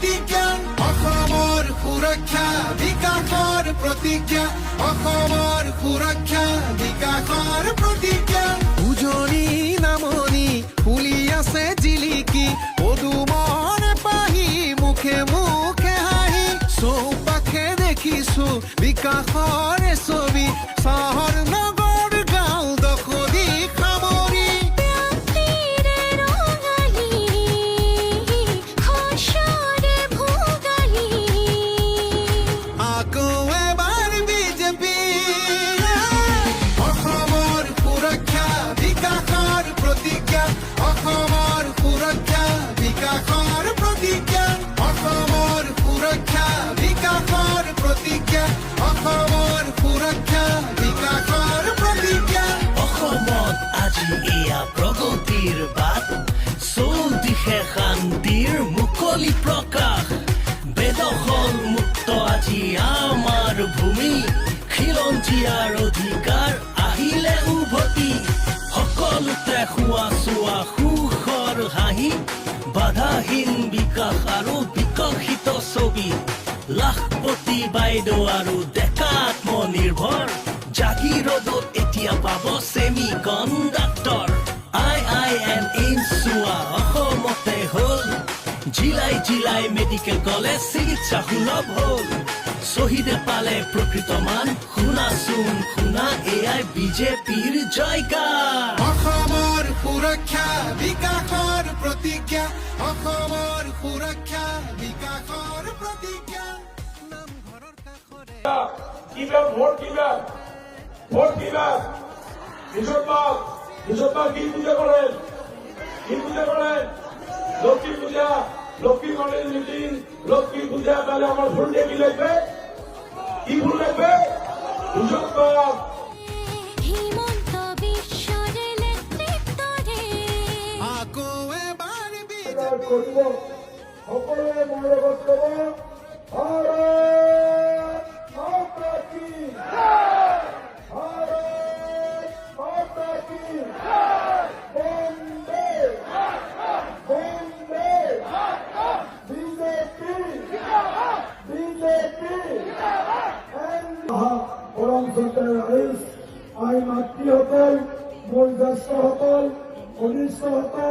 প্ৰতিজ্ঞা অসমৰ সুৰক্ষা বিকাশৰ প্ৰতিজ্ঞা অসমৰ সুৰক্ষা বিকাশৰ প্ৰতিজ্ঞা উজনি নামনি ফুলি আছে জিলিকি পদুমৰ পাহি মুখে মুখে হাঁহি চৌপাশে দেখিছো বিকাশৰ ছবি চহৰ নগৰ গাঁও দখলি সামৰি আকৌ এবাৰ বিজেপি অসমৰ সুৰক্ষা বিকাশৰ প্ৰতিজ্ঞা অসমৰ সুৰক্ষা বিকাশৰ প্ৰতিজ্ঞা অসমৰ সুৰক্ষা বিকাশৰ প্ৰতিজ্ঞা অসমৰ সুৰক্ষা বিকাশৰ প্ৰতিজ্ঞা অসমত আজি এয়া প্ৰগতিৰ বাট চৌদিশে শান্তিৰ মুকলি প্ৰকাশ বেদখল মুক্ত আজি আমাৰ ভূমি খিলঞ্জীয়াৰ অধিকাৰ আহিলে উভতি সকলোতে খোৱা চোৱা সুখৰ হাঁহি বাধাহীন বিকাশ আৰু বিকশিত ছবি লাখপতি বাইদেউ আৰু ডেকা আত্মনিৰ্ভৰ জাগিৰোডত এতিয়া পাব ছেমি কণ্ডাক্টৰ IIM এইমছ চোৱা অসমতে হ'ল জিলাই জিলাই মেডিকেল কলেজ চিকিৎসা সুলভ হ'ল শ্বহীদে পালে প্ৰকৃত মান শুনাচোন শুনা এয়াই বিজেপিৰ জয়গান অসমৰ সুৰক্ষা বিকাশৰ প্ৰতিজ্ঞা অসমৰ সুৰক্ষা বিকাশৰ প্ৰতিজ্ঞা নামঘৰৰ কাষৰে কিবা ভোট দিবা বিশ্বনাথ কি পূজা করেন লক্ষ্মী পূজা লক্ষ্মী গণেশ মিটিং লক্ষ্মী পূজা তাহলে আমার ভোট দিয়ে কি লাগবে বিশ্বনাথ আকৌ এবাৰ কৰিব সকলোৱে মোৰ লগত ক'ব ভাৰত মাতা কি ভাৰত মাতা কি বন্দে বন্দে বিজেপি পৰম চৰকাৰৰ আইন মাতৃসকল মোৰ জ্যেষ্ঠসকল কনিষ্ঠসকল